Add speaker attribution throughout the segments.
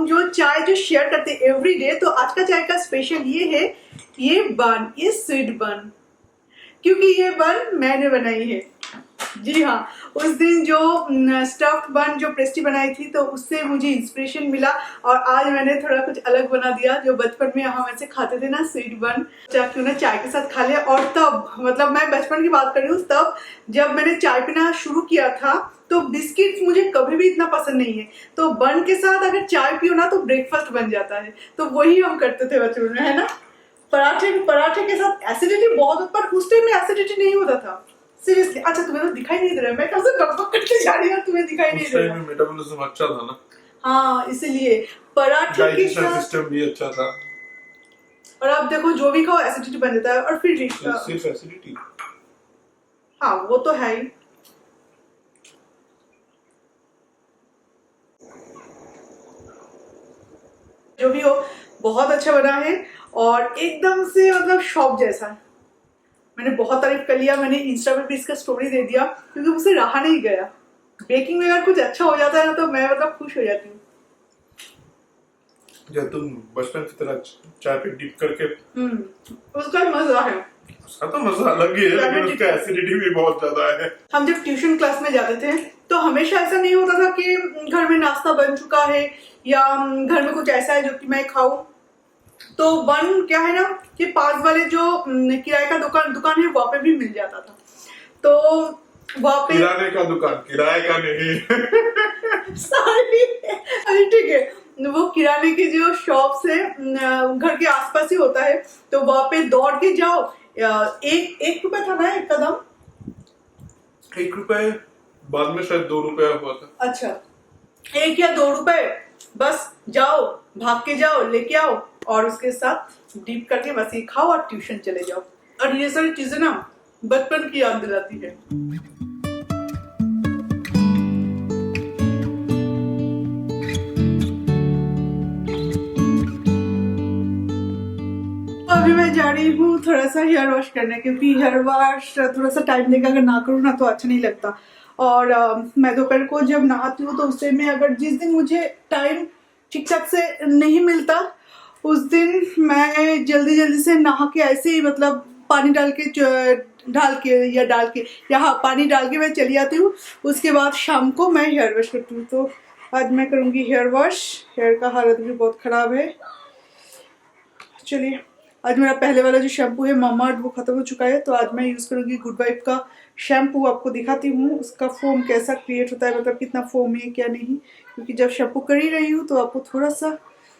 Speaker 1: हम जो चाय जो शेयर करते हैं एवरी डे, तो आज का चाय का स्पेशल ये है, ये बन, ये स्वीट बन, क्योंकि ये बन मैंने बनाई है। जी हाँ, उस दिन जो स्टफ्ड बन जो प्रेस्टी बनाई थी तो उससे मुझे इंस्पिरेशन मिला और आज मैंने थोड़ा कुछ अलग बना दिया। जो बचपन में हम ऐसे खाते थे ना स्वीट बन, क्यों ना चाय के साथ खा ले। और तब मतलब मैं बचपन की बात कर रही हूँ, तब जब मैंने चाय पीना शुरू किया था तो बिस्किट्स मुझे कभी भी इतना पसंद नहीं है, तो बन के साथ अगर चाय पियो ना तो ब्रेकफास्ट बन जाता है। तो वही हम करते थे बचपन में, है ना। पराठे के साथ एसिडिटी बहुत, पर उस टाइम में एसिडिटी नहीं होता था सीरियसली। अच्छा तुम्हें तो दिखाई नहीं दे रहा है, मैं कब से गपगप करके जा रही हूँ, तुम्हें दिखाई नहीं दे रहा है।
Speaker 2: मेटाबॉलिज्म अच्छा था ना,
Speaker 1: हाँ इसलिए पराठे के साथ
Speaker 2: सिस्टम भी अच्छा था।
Speaker 1: और अब देखो जो भी खाओ एसिडिटी बन जाता है। और फिर
Speaker 2: सिर्फ एसिडिटी,
Speaker 1: हाँ वो तो है ही। जो भी हो बहुत अच्छा बना है और एकदम से मतलब शॉप जैसा। मैंने बहुत तारीफ कर लिया, मैंने इंस्टा पे भी इसका स्टोरी दे दिया क्योंकि मुझसे रहा नहीं गया। बेकिंग में अगर कुछ अच्छा हो जाता है ना तो मैं मतलब खुश हो जाती हूँ।
Speaker 2: जब तुम बचपन की तरह चाय पे डिप करके,
Speaker 1: उसका मजा है,
Speaker 2: उसका तो मजा अलग ही है, लेकिन उसका एसिडिटी भी बहुत ज्यादा है। हम
Speaker 1: जब ट्यूशन क्लास में जाते थे तो हमेशा ऐसा नहीं होता था कि घर में नाश्ता बन चुका है या घर में कुछ ऐसा है जो कि मैं खाऊं। तो बन क्या है ना कि पास वाले जो किराए का दुकान है वहाँ पे भी मिल जाता था। तो वहाँ पे
Speaker 2: किराने का दुकान, किराए का नहीं
Speaker 1: सॉरी, ठीक है, वो किराने की जो शॉप से घर के आसपास ही होता है, तो वहाँ पे दौड़ के जाओ। एक रुपए था ना एक कदम,
Speaker 2: 1 रुपए, बाद में शायद 2 रुपया हुआ था।
Speaker 1: अच्छा 1 या 2 रुपए, बस जाओ भाग के जाओ लेके आओ और उसके साथ डीप करके बस ये खाओ और ट्यूशन चले जाओ। और ये सारी चीजें ना बचपन की याद दिलाती है। अभी मैं जा रही हूँ थोड़ा सा हेयर वॉश करने, क्योंकि हेयर वॉश थोड़ा सा टाइम लेगा, अगर ना करूँ ना तो अच्छा नहीं लगता। और मैं दोपहर को जब नहाती हूँ तो उस टाइम में अगर जिस दिन मुझे टाइम ठीक ठाक से नहीं मिलता उस दिन मैं जल्दी जल्दी से नहा के ऐसे ही मतलब पानी डाल के या हाँ पानी डाल के मैं चली जाती हूँ। उसके बाद शाम को मैं हेयर वॉश करती हूँ। तो आज मैं करूँगी हेयर वॉश। हेयर का हालत भी बहुत ख़राब है। चलिए, आज मेरा पहले वाला जो शैम्पू है मामाअर्थ वो खत्म हो चुका है, तो आज मैं यूज़ करूँगी गुड वाइफ का शैम्पू। आपको दिखाती हूँ उसका फोम कैसा क्रिएट होता है, मतलब कितना फोम है क्या नहीं, क्योंकि जब शैम्पू कर ही रही हूँ तो आपको थोड़ा सा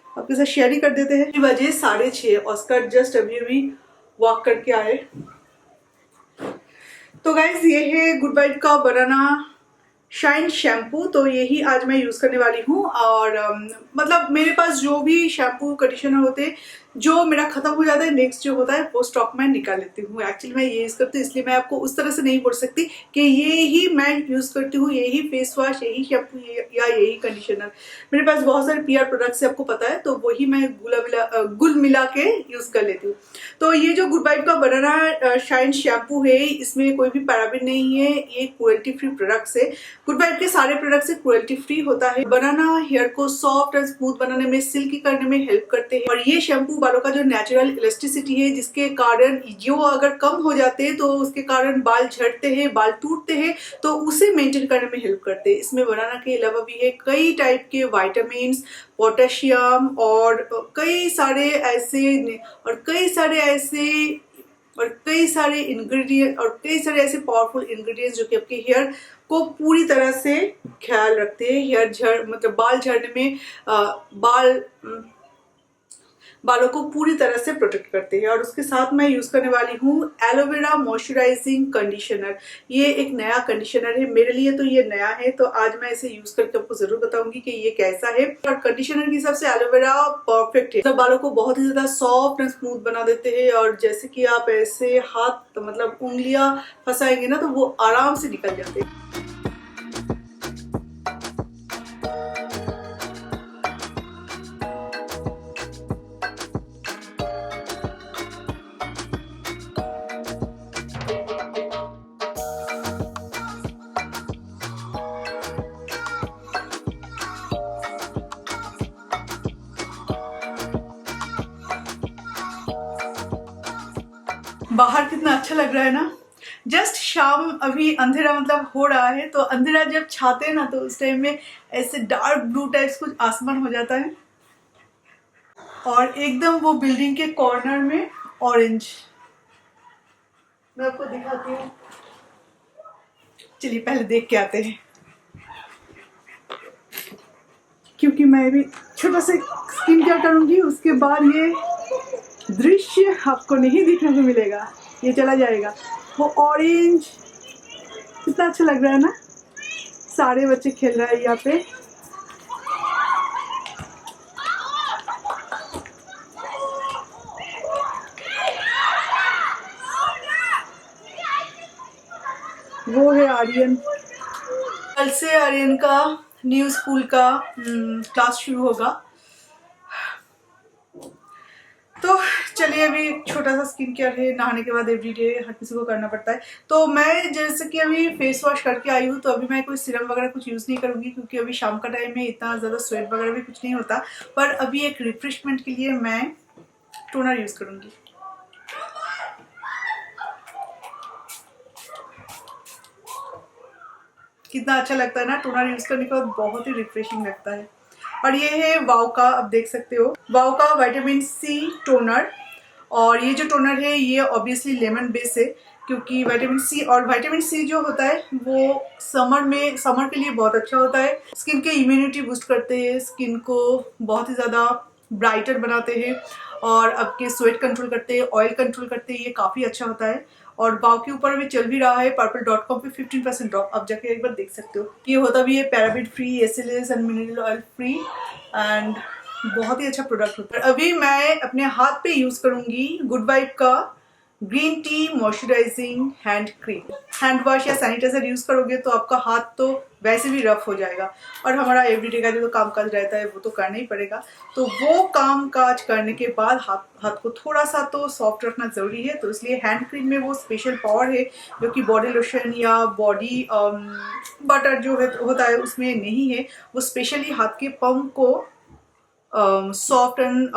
Speaker 1: आपके साथ शेयर ही कर देते हैं। बजे 6:30, ऑस्कर जस्ट अभी वॉक करके आए। तो गाइज ये है गुड वाइफ का बनाना शाइन शैम्पू, तो यही आज मैं यूज़ करने वाली हूँ। और मतलब मेरे पास जो भी शैम्पू कंडीशनर होते हैं जो मेरा खत्म हो जाता है, नेक्स्ट जो होता है वो स्टॉक में निकाल लेती हूँ। एक्चुअली मैं ये यूज़ करती हूँ, इसलिए मैं आपको उस तरह से नहीं बोल सकती कि ये ही मैं यूज़ करती हूँ, यही फेस वॉश, यही शैम्पू या यही कंडीशनर। मेरे पास बहुत सारे पीआर प्रोडक्ट्स है, आपको पता है, तो वही मैं गुल मिला के यूज़ कर लेती हूँ। तो ये जो गुड वाइफ का बनाना शाइन शैम्पू है, इसमें कोई भी पैराबेन नहीं है, ये क्रुएल्टी फ्री प्रोडक्ट्स है। गुड वाइफ के सारे प्रोडक्ट्स से क्रुएल्टी फ्री होता है। बनाना हेयर को सॉफ्ट और स्मूथ बनाने में, सिल्की करने में हेल्प करते हैं। और ये शैम्पू बालों का जो नेचुरल इलास्टिसिटी है, जिसके कारण जो अगर कम हो जाते हैं तो उसके कारण बाल झड़ते हैं, बाल टूटते हैं, तो उसे मेंटेन करने में हेल्प करते हैं। इसमें बनाना के अलावा भी है कई टाइप के विटामिन, पोटेशियम और कई सारे ऐसे पावरफुल इंग्रेडिएंट्स जो कि आपके हेयर को पूरी तरह से ख्याल रखते हैं। मतलब बाल झड़ने में बालों को पूरी तरह से प्रोटेक्ट करते हैं। और उसके साथ मैं यूज करने वाली हूँ एलोवेरा मॉइस्चराइजिंग कंडीशनर। ये एक नया कंडीशनर है, मेरे लिए तो ये नया है, तो आज मैं इसे यूज करके आपको जरूर बताऊंगी कि ये कैसा है। और कंडीशनर के हिसाब से एलोवेरा परफेक्ट है, तो बालों को बहुत ही ज्यादा सॉफ्ट एंड स्मूथ बना देते हैं। और जैसे कि आप ऐसे हाथ मतलब उंगलियां फंसाएंगे ना तो वो आराम से निकल जाते हैं। बाहर कितना अच्छा लग रहा है ना। जस्ट शाम, अभी अंधेरा मतलब हो रहा है, तो अंधेरा जब छाते हैं ना तो उस टाइम में ऐसे डार्क ब्लू टाइप्स कुछ आसमान हो जाता है, और एकदम वो बिल्डिंग के कॉर्नर में ऑरेंज। मैं आपको दिखाती हूँ, चलिए पहले देख के आते हैं, क्योंकि मैं भी छोटा सा स्किन केयर करूंगी, उसके बाद ये दृश्य आपको नहीं दिखने को मिलेगा, ये चला जाएगा। वो ऑरेंज कितना अच्छा लग रहा है ना, सारे बच्चे खेल रहे हैं यहाँ पे। वो है आर्यन। कल से आर्यन का न्यू स्कूल का क्लास शुरू होगा। तो चलिए, अभी एक छोटा सा स्किन केयर है, नहाने के बाद एवरीडे हर किसी को करना पड़ता है। तो मैं जैसे कि अभी फेस वॉश करके आई हूँ, तो अभी मैं कोई सीरम वगैरह कुछ यूज़ नहीं करूँगी, क्योंकि अभी शाम का टाइम में इतना ज़्यादा स्वेट वगैरह भी कुछ नहीं होता। पर अभी एक रिफ्रेशमेंट के लिए मैं टोनर यूज़ करूँगी। कितना अच्छा लगता है ना टोनर यूज़ करने के बाद, बहुत ही रिफ्रेशिंग लगता है। और ये है वाओ का, आप देख सकते हो, वाओ का विटामिन सी टोनर। और ये जो टोनर है ये ऑब्वियसली लेमन बेस है, क्योंकि विटामिन सी जो होता है वो समर के लिए बहुत अच्छा होता है। स्किन के इम्यूनिटी बूस्ट करते हैं, स्किन को बहुत ही ज़्यादा ब्राइटर बनाते हैं, और आपके स्वेट कंट्रोल करते हैं, ऑयल कंट्रोल करते हैं, ये काफ़ी अच्छा होता है। और वाव के ऊपर भी चल भी रहा है purple.com पे 15% ऑफ, आप जाके एक बार देख सकते हो। ये होता भी है paraben free, SLS and mineral oil free, and बहुत ही अच्छा प्रोडक्ट होता है। अभी मैं अपने हाथ पे यूज करूंगी गुड वाइब का green tea moisturising hand cream. Hand wash या सैनिटाइजर यूज करोगे तो आपका हाथ तो वैसे भी रफ हो जाएगा, और हमारा एवरीडे का जो काम काज रहता है वो तो करना ही पड़ेगा। तो वो काम काज करने के बाद हाथ को थोड़ा सा तो सॉफ्ट रखना जरूरी है। तो इसलिए हैंड क्रीम में वो स्पेशल पावर है जो कि बॉडी लोशन या बॉडी बटर जो होता है उसमें नहीं है। वो स्पेशली हाथ के पम को सॉफ्ट एंड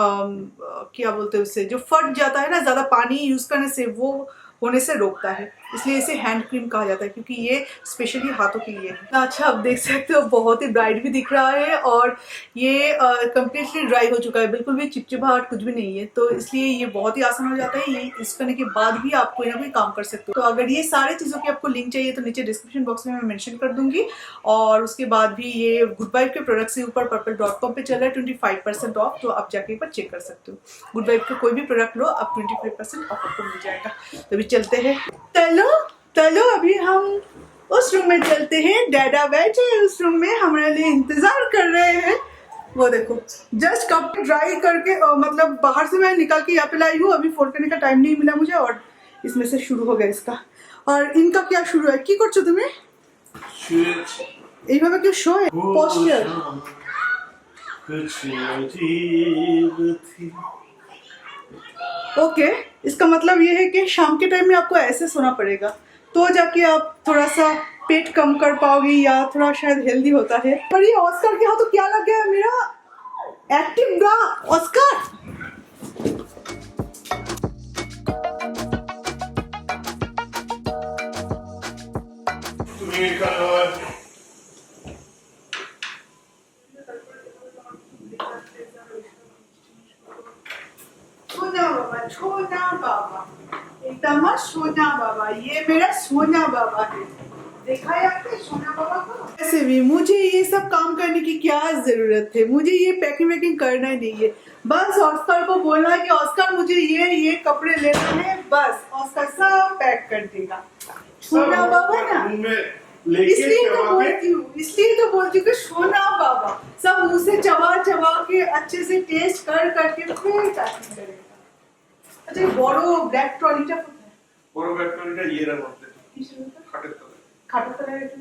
Speaker 1: क्या बोलते हैं उससे, जो फट जाता है ना ज़्यादा पानी यूज़ करने से, वो होने से रोकता है। इसलिए इसे हैंड क्रीम कहा जाता है, क्योंकि ये स्पेशली हाथों के लिए है। अच्छा, आप देख सकते हो बहुत ही ब्राइट भी दिख रहा है, और ये कम्प्लीटली ड्राई हो चुका है, बिल्कुल भी चिपचिपाहट कुछ भी नहीं है। तो इसलिए ये बहुत ही आसान हो जाता है। ये यूज करने के बाद भी आप कोई ना कोई काम कर सकते हो। तो अगर ये सारी चीज़ों की आपको लिंक चाहिए तो नीचे डिस्क्रिप्शन बॉक्स में मैं मेंशन कर दूंगी। और उसके बाद भी ये गुड वाइब के प्रोडक्ट्स के ऊपर purple.com पे चल रहा है 25% ऑफ, तो आप जाके एक बार चेक कर सकते हो। गुड वाइब का कोई भी प्रोडक्ट लो, आप 25% ऑफ आपको मिल जाएगा। तो अभी चलते हैं, चलो अभी हम उस रूम में चलते हैं। डैडा बैठे उस रूम में हमारे लिए इंतजार कर रहे हैं। वो देखो, जस्ट कप ड्राई करके मतलब बाहर से मैं निकाल के यहाँ पे लाई हूँ, अभी फोल्ड करने का टाइम नहीं मिला मुझे, और इसमें से शुरू हो गया इसका। और इनका क्या शुरू है, की करছো তুমি? এইভাবে কি শো है पोस्टर? ओके, इसका मतलब ये है कि शाम के टाइम में आपको ऐसे सोना पड़ेगा, तो जाके आप थोड़ा सा पेट कम कर पाओगे, या थोड़ा शायद हेल्दी होता है। पर ये ऑस्कर के हाथों क्या लग गया है मेरा एक्टिव ब्रा ऑस्कर। छोटा बाबा, एकदम सोना बाबा, ये मेरा सोना बाबा है। देखा है आपने सोना बाबा को? ऐसे भी मुझे ये सब काम करने की क्या जरूरत है, मुझे ये पैकिंग वैकिंग करना ही नहीं है। बस ऑस्कर को बोलना है कि ऑस्कर मुझे ये कपड़े लेने हैं, बस ऑस्कर सब पैक कर देगा। सोना बाबा ना, इसलिए तो बोलती हूँ कि सोना बाबा सब मुंह से चबा के अच्छे से टेस्ट करके फिर पैकिंग करेगा। अच्छा, বড় ব্ল্যাক ট্রলিটা কোথায়?
Speaker 2: বড় ব্ল্যাক ট্রলিটা ইয়ের মধ্যে, খাটের তলায়
Speaker 1: রেখে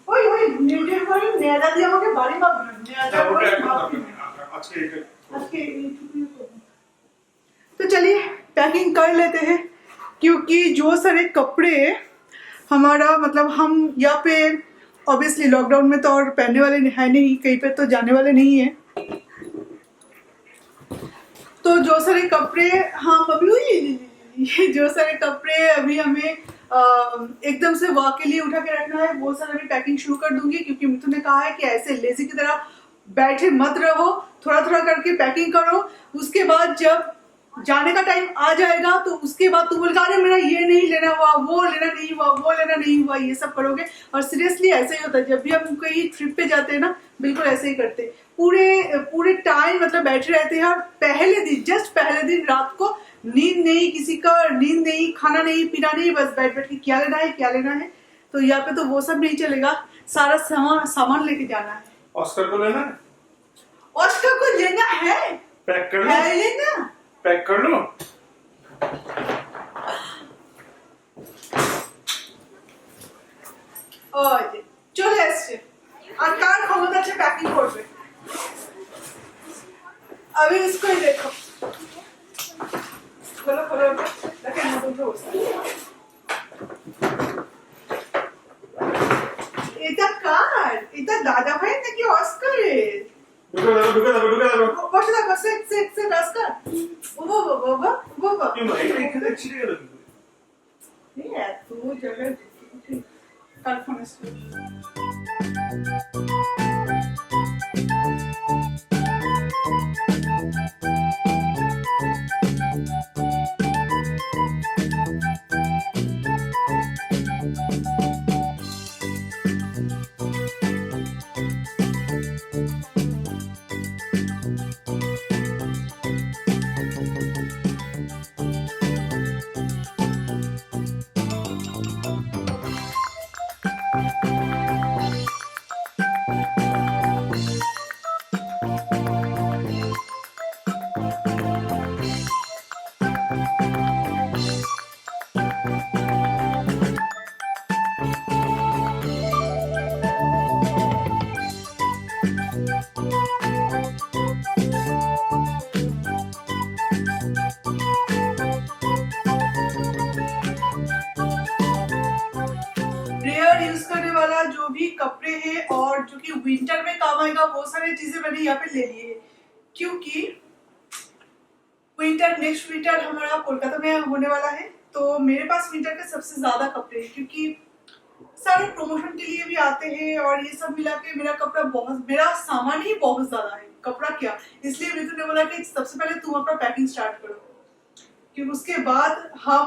Speaker 1: ওই নেটের পরে নেড়া দিয়ে আমাকে বাড়ি ভাবনা নেড়া আজকে तो चलिए पैकिंग कर लेते हैं, क्योंकि जो सारे कपड़े हमारा मतलब हम यहाँ पे ऑब्वियसली लॉकडाउन में तो और पहनने वाले है नहीं, कहीं पे तो जाने वाले नहीं है। तो जो सारे कपड़े हम अभी ये जो सारे कपड़े अभी हमें एकदम से वॉक के लिए उठा के रखना है, वो सारा अभी पैकिंग शुरू कर दूंगी, क्योंकि मिथुन ने कहा है कि ऐसे लेजी की तरह बैठे मत रहो, थोड़ा थोड़ा करके पैकिंग करो। उसके बाद जब जाने का टाइम आ जाएगा तो उसके बाद तू बोलेगा अरे मेरा ये नहीं लेना हुआ, वो लेना नहीं हुआ, वो लेना नहीं हुआ, ये सब करोगे। और सीरियसली ऐसे ही होता है, जब भी हम कहीं ट्रिप पे जाते हैं ना, बिल्कुल ऐसे ही करते हैं। पूरे टाइम मतलब बैठे रहते हैं, और पहले दिन, जस्ट पहले दिन रात को नींद नहीं, किसी का नींद नहीं, खाना नहीं, पीना नहीं, बस बैठ बैठ के क्या लेना है क्या लेना है। तो यहाँ पे तो वो सब नहीं चलेगा, सारा सामान लेके जाना है।
Speaker 2: ऑस्कर को लेना है?
Speaker 1: ऑस्कर को लेना है,
Speaker 2: पैक कर लो,
Speaker 1: है लेना,
Speaker 2: पैक कर लो।
Speaker 1: চলে আসছে আর কার ক্ষমতা আছে প্যাকিং করবে। अभी इसको ही देखो, खोलो खोलो, দেখেন নতুন অবস্থা। এটা কার? এটা দাদা ভাই নাকি অস্কারের?
Speaker 2: ঢুকে দাও।
Speaker 1: বসে থাকো, সেট অস্কার। বাবা
Speaker 2: এখানে ছিড়ে গেল কি করে?
Speaker 1: এই এত জায়গায় কার ফোন আসছে? यूज करने वाला जो भी कपड़े हैं और जो कि विंटर में काम आएगा, वो सारी चीजें मैंने यहाँ पे ले ली है, क्योंकि नेक्स्ट विंटर हमारा कोलकाता में होने वाला है। तो मेरे पास विंटर के सबसे ज्यादा कपड़े हैं, क्योंकि सारे प्रमोशन के लिए भी आते हैं, और ये सब मिला के मेरा सामान ही बहुत ज्यादा है, कपड़ा क्या। इसलिए मिथुन ने बोला कि सबसे पहले तुम अपना पैकिंग स्टार्ट करो, क्योंकि उसके बाद हम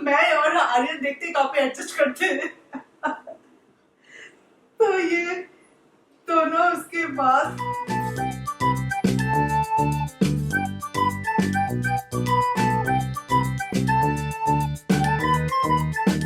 Speaker 1: मैं और आर्यन देखते हैं कहाँ पे एडजस्ट करते हैं। तो ये दोनों उसके बाद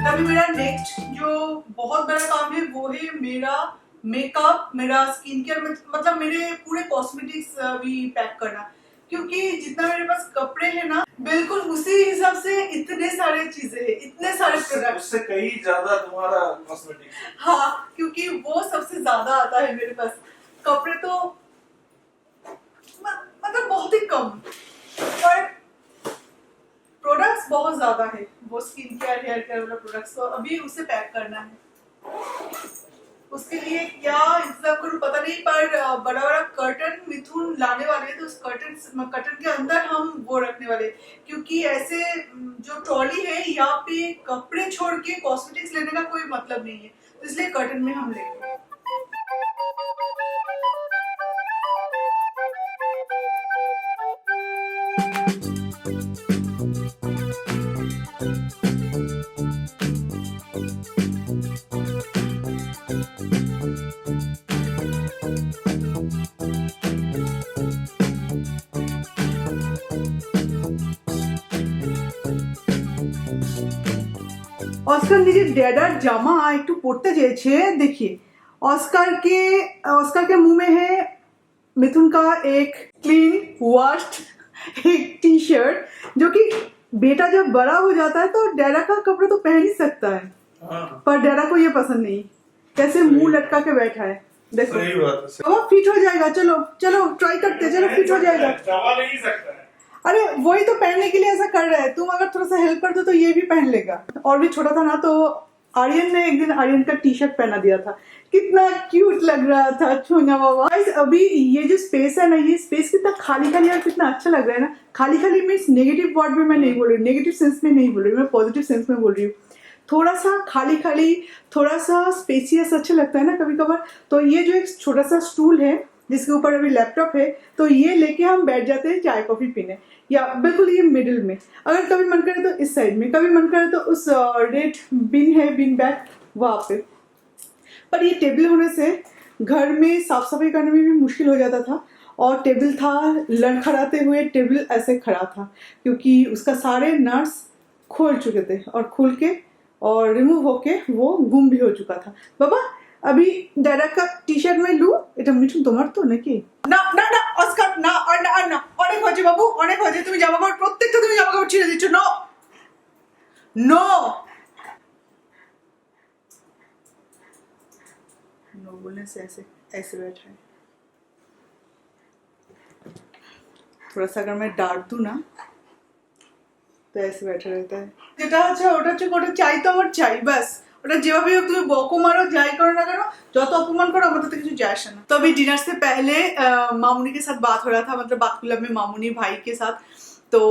Speaker 1: अभी मेरा नेक्स्ट जो बहुत बड़ा काम है वो है मेरा मेकअप, मेरा स्किन केयर, मतलब मेरे पूरे कॉस्मेटिक्स भी पैक करना, क्योंकि जितना मेरे पास कपड़े हैं ना, बिल्कुल उसी हिसाब से इतने सारे चीजें हैं, इतने सारे प्रोडक्ट,
Speaker 2: उससे कहीं ज्यादा तुम्हारा कॉस्मेटिक्स।
Speaker 1: हाँ, क्योंकि वो सबसे ज्यादा आता है मेरे पास। कपड़े तो मतलब बहुत ही कम, पर प्रोडक्ट्स बहुत ज्यादा है। वो स्किन केयर, हेयर केयर वाला प्रोडक्ट्स, तो अभी उसे पैक करना है। उसके लिए क्या इंतजाम करूं पता नहीं, पर बड़ा बड़ा कर्टन मिथुन लाने वाले हैं, तो उस कर्टन के अंदर हम वो रखने वाले, क्योंकि ऐसे जो ट्रॉली है यहाँ पे कपड़े छोड़ के कॉस्मेटिक्स लेने का कोई मतलब नहीं है, तो इसलिए कर्टन में हम लेंगे। অস্কার নিজের ড্যাডার জামা একটু পরতে চেয়েছে, देखिए ऑस्कर के मुंह में है मिथुन का एक क्लीन वॉश्ड एक टी शर्ट, जो कि बेटा जब बड़ा हो जाता है तो डैडा का कपड़ा तो पहन ही सकता है, पर डैडा को ये पसंद नहीं, कैसे मुंह लटका के बैठा है। देखो
Speaker 2: सही बात है।
Speaker 1: वो फिट हो जाएगा, चलो चलो ट्राई करते, चलो फिट हो जाएगा।
Speaker 2: दबा नहीं सकता है।
Speaker 1: अरे वही तो पहनने के लिए ऐसा कर रहा है, तुम अगर थोड़ा सा हेल्प कर दो तो ये भी पहन लेगा। और भी छोटा था ना, तो आर्यन ने एक दिन आर्यन का टी शर्ट पहना दिया था, कितना क्यूट लग रहा था छोना बाबा। अभी ये जो स्पेस है ना, ये स्पेस कितना खाली खाली और कितना अच्छा लग रहा है ना। खाली खाली मीन्स नेगेटिव वर्ड में मैं नहीं बोल रही, नेगेटिव सेंस में नहीं बोल रही, मैं पॉजिटिव सेंस में बोल रही हूँ। थोड़ा सा खाली खाली, थोड़ा सा स्पेसियस अच्छा लगता है ना कभी कभार। तो ये जो एक छोटा सा स्टूल है जिसके ऊपर अभी लैपटॉप है, तो ये लेके हम बैठ जाते हैं चाय कॉफी पीने, या बिल्कुल ये मिडिल में। अगर कभी मन करे तो इस साइड में, कभी मन करे तो उस रेड बिन है, बिन बैग वहाँ पे। पर ये टेबल होने से घर में साफ सफाई करने में भी मुश्किल हो जाता था। और टेबल था, लड़खड़ाते हुए टेबल ऐसे खड़ा था क्योंकि उसका सारे नट्स खोल चुके थे, और खुल के और रिमूव होके वो गुम भी हो चुका था। बाबा अभी डैडा का टी शार्ट में लू, এটা মিঠুন তোমার তো নাকি? না না না অস্কার না, আর না আর না, অনেক হয়েছে বাবু, অনেক হয়েছে। তুমি জামা কাপড় প্রত্যেকটা তুমি জামা কাপড় ছিঁড়ে দিচ্ছ। নো নো नो बोलने से ऐसे ऐसे बैठा है। थोड़ा सा अगर मैं डांट दूं ना तो ऐसे बैठा रहता है। যেটা আছে ওটা হচ্ছে, ওটা চাই তো আমার চাই, ব্যাস। ওটা যেভাবে হোক তুমি বকো मारो যাই করো না কেন, যত अपमान करो আমার তাতে কিছু যায় আসে না। तो अभी डिनर से पहले मामूनी के साथ बात हो रहा था, मतलब बात क्लब में मामूनी भाई के साथ। तो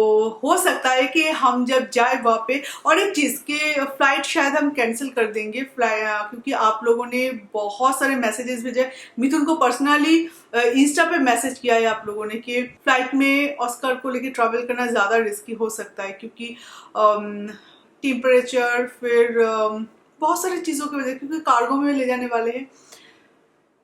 Speaker 1: हो सकता है कि हम जब जाए वहाँ पे, और एक चीज़ के फ्लाइट शायद हम कैंसिल कर देंगे क्योंकि आप लोगों ने बहुत सारे मैसेजेस भेजे। मिथुन को पर्सनली इंस्टा पे मैसेज किया है आप लोगों ने कि फ्लाइट में ऑस्कर को लेके ट्रैवल करना ज़्यादा रिस्की हो सकता है, क्योंकि टेम्परेचर, फिर बहुत सारी चीज़ों की वजह, क्योंकि कार्गो में ले जाने वाले हैं,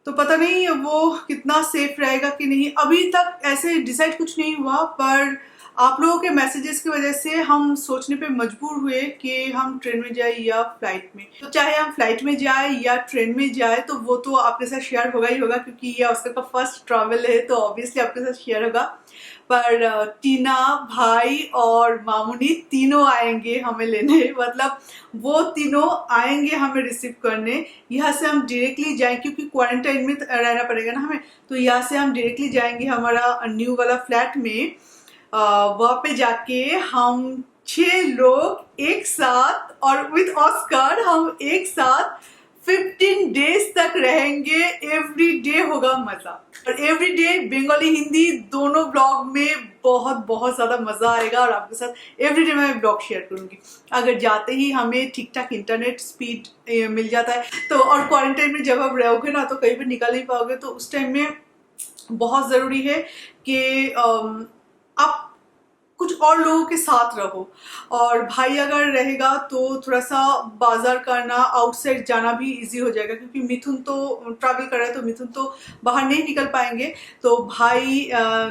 Speaker 1: तो पता नहीं वो कितना सेफ रहेगा कि नहीं। अभी तक ऐसे डिसाइड कुछ नहीं हुआ, पर आप लोगों के मैसेजेस की वजह से हम सोचने पे मजबूर हुए कि हम ट्रेन में जाए या फ्लाइट में। तो चाहे हम फ्लाइट में जाए या ट्रेन में जाए, तो वो तो आपके साथ शेयर होगा ही होगा, क्योंकि ये ऑस्कर का फर्स्ट ट्रैवल है, तो ऑब्वियसली आपके साथ शेयर होगा। पर टीना, भाई और मामूनी तीनों आएंगे हमें लेने, मतलब वो तीनों आएंगे हमें रिसीव करने। यहाँ से हम डायरेक्टली जाएंगे, क्योंकि क्वारंटाइन में रहना पड़ेगा ना हमें, तो यहाँ से हम डायरेक्टली जाएंगे हमारा न्यू वाला फ्लैट में। वहाँ पे जाके हम 6 लोग एक साथ, और विद ऑस्कर हम एक साथ 15 डेज तक रहेंगे। एवरी डे होगा मजा, और एवरी डे बंगाली हिंदी दोनों ब्लॉग में बहुत बहुत ज्यादा मजा आएगा, और आपके साथ एवरी डे मैं ब्लॉग शेयर करूंगी। अगर जाते ही हमें ठीक ठाक इंटरनेट स्पीड मिल जाता है तो, और क्वारंटाइन में जब आप रहोगे ना तो कहीं भी निकल नहीं पाओगे, तो उस टाइम में बहुत जरूरी है कि आप कुछ और लोगों के साथ रहो। और भाई अगर रहेगा तो थोड़ा सा बाजार करना, आउटसाइड जाना भी इजी हो जाएगा, क्योंकि मिथुन तो ट्रैवल कर रहा है, तो मिथुन तो बाहर नहीं निकल पाएंगे। तो भाई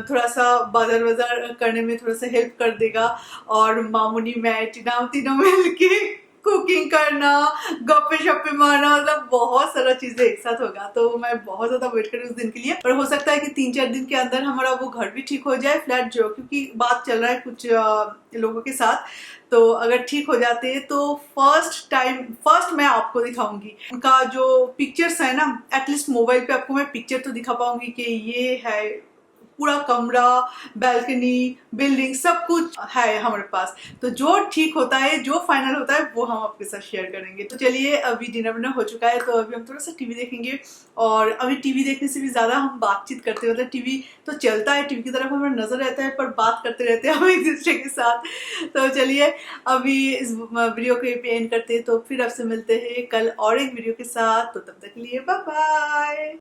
Speaker 1: थोड़ा सा बाजार बाजार करने में थोड़ा सा हेल्प कर देगा, और मामूनी, मैं, टीना, तीनों मिल के कुकिंग करना, गप्पे शप्पे मारना, मतलब बहुत सारा चीजें एक साथ होगा। तो मैं बहुत ज्यादा वेट कर रही हूँ उस दिन के लिए। पर हो सकता है कि 3-4 दिन के अंदर हमारा वो घर भी ठीक हो जाए, फ्लैट जो, क्योंकि बात चल रहा है कुछ लोगों के साथ। तो अगर ठीक हो जाते हैं तो फर्स्ट मैं आपको दिखाऊंगी उनका जो पिक्चर्स है ना, एटलीस्ट मोबाइल पे आपको मैं पिक्चर तो दिखा पाऊंगी कि ये है पूरा कमरा, बैल्कनी, बिल्डिंग, सब कुछ है हमारे पास। तो जो ठीक होता है, जो फाइनल होता है, वो हम आपके साथ शेयर करेंगे। तो चलिए, अभी डिनर विनर हो चुका है, तो अभी हम थोड़ा सा टीवी देखेंगे। और अभी टीवी देखने से भी ज्यादा हम बातचीत करते हैं, मतलब टीवी तो चलता है, टीवी की तरफ हमारा नजर रहता है, पर बात करते रहते हैं हम एक दूसरे के साथ। तो चलिए अभी इस वीडियो को पे एंड करते हैं, तो फिर आपसे मिलते हैं कल और एक वीडियो के साथ। तो तब तक के लिए बाय बाय।